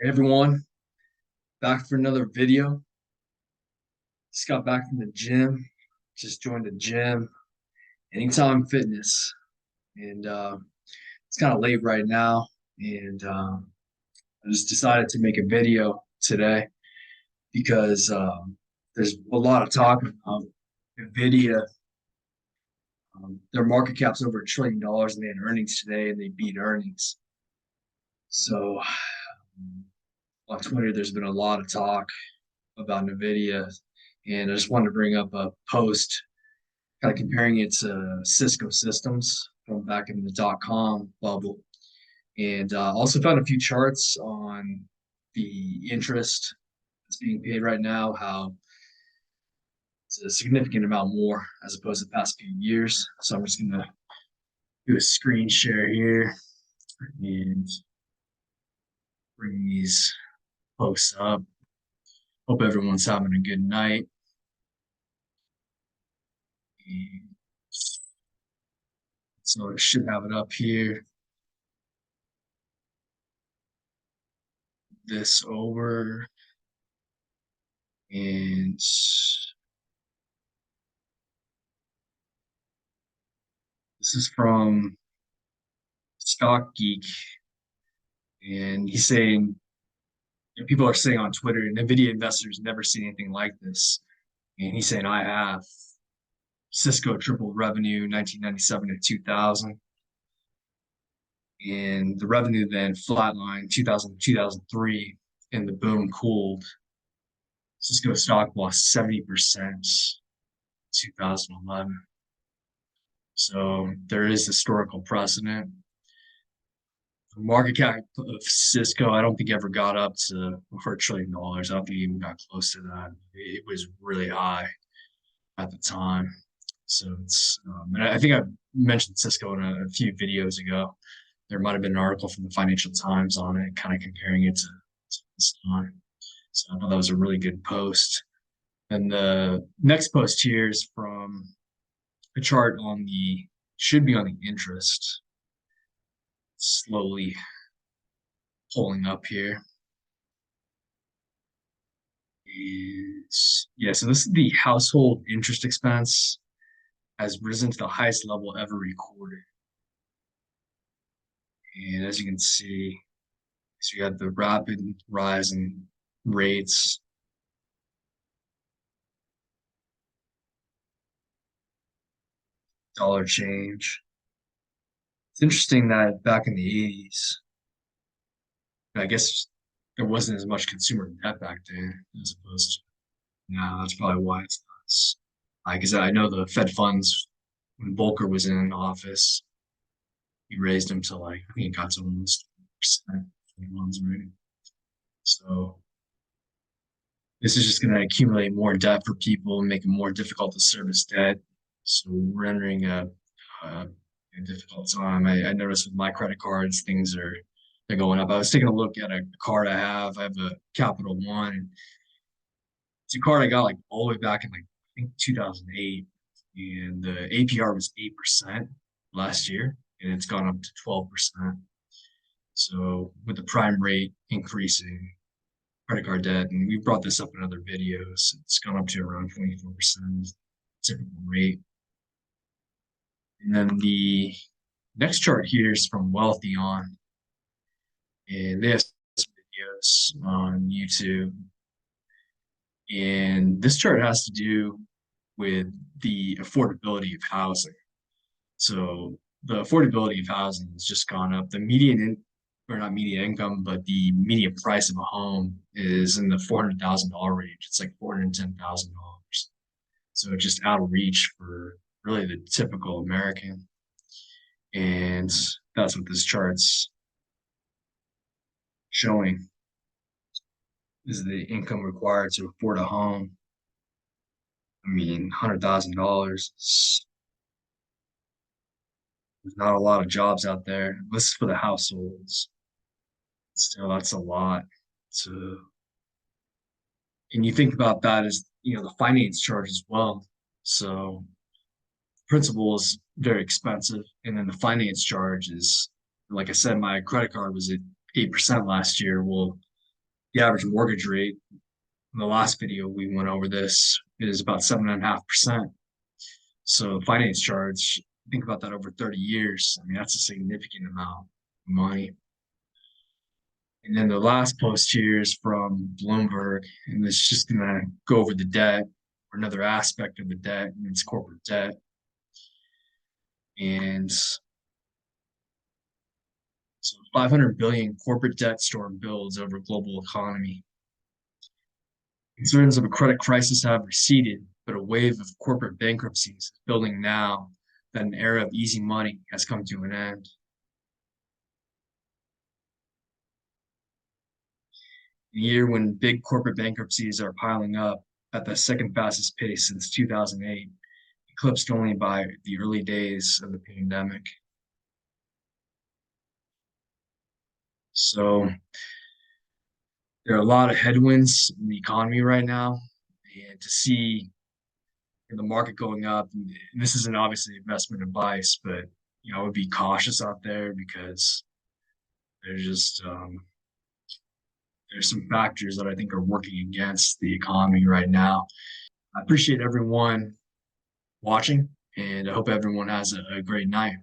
Hey everyone, back for another video. Just got back from the gym. Just joined the gym, Anytime Fitness, and it's kind of late right now. And I just decided to make a video today because there's a lot of talk about NVIDIA. Their market cap's over $1 trillion, and they had earnings today, and they beat earnings. So on Twitter, there's been a lot of talk about NVIDIA, and I just wanted to bring up a post kind of comparing it to Cisco systems from back in the dot-com bubble. And also found a few charts on the interest that's being paid right now, how it's a significant amount more as opposed to the past few years. So I'm just going to do a screen share here and bring these posts up. Hope everyone's having a good night. And so I should have it up here. This over and this is from Stock Geek, and he's saying people are saying on Twitter, NVIDIA investors never seen anything like this, and he's saying I have. Cisco tripled revenue 1997 to 2000, and the revenue then flatlined 2000 to 2003, and the boom cooled. Cisco stock lost 70% 2011. So there is historical precedent. The market cap of Cisco, I don't think ever got up to over $1 trillion. I don't think it even got close to that. It was really high at the time. So and I think I mentioned Cisco in a few videos ago. There might have been an article from the Financial Times on it, kind of comparing it to this time. So I thought that was a really good post. And the next post here is from a chart should be on the interest. Slowly pulling up here. Yeah, so this is the household interest expense has risen to the highest level ever recorded. And as you can see, so you had the rapid rise in rates. Dollar change. It's interesting that back in the 80s, I guess there wasn't as much consumer debt back then as opposed to now. That's probably why it's not. Because I know the Fed funds, when Volcker was in office, he raised them to I think it got to almost 20% funds rating. So this is just going to accumulate more debt for people and make it more difficult to service debt. So rendering a difficult time. I noticed with my credit cards, they're going up. I was taking a look at a card I have. I have a Capital One. It's a card I got all the way back in I think 2008, and the APR was 8% last year, and it's gone up to 12%. So with the prime rate increasing, credit card debt, and we brought this up in other videos, it's gone up to around 24% typical rate. And then the next chart here is from Wealthy On, and they have some videos on YouTube. And this chart has to do with the affordability of housing. So the affordability of housing has just gone up. The or not median income, but the median price of a home is in the $400,000 range. It's like $410,000. So it's just out of reach for really the typical American. And that's what this chart's showing, is the income required to afford a home. I mean, $100,000. There's not a lot of jobs out there. This is for the households. Still, that's a lot. And you think about that as the finance charge as well. So principal is very expensive, and then the finance charge is, like I said, my credit card was at 8% last year. Well, The average mortgage rate in the last video we went over this is about 7.5%. So finance charge, think about that over 30 years. I mean, that's a significant amount of money. And then the last post here is from Bloomberg, and it's just going to go over the debt or another aspect of the debt, and it's corporate debt. And so 500 billion corporate debt storm builds over global economy. Concerns of a credit crisis have receded, but a wave of corporate bankruptcies is building now that an era of easy money has come to an end. A year when big corporate bankruptcies are piling up at the second fastest pace since 2008, eclipsed only by the early days of the pandemic. So there are a lot of headwinds in the economy right now, and to see the market going up, and this isn't obviously investment advice, but I would be cautious out there because there's just there's some factors that I think are working against the economy right now. I appreciate everyone watching, and I hope everyone has a great night.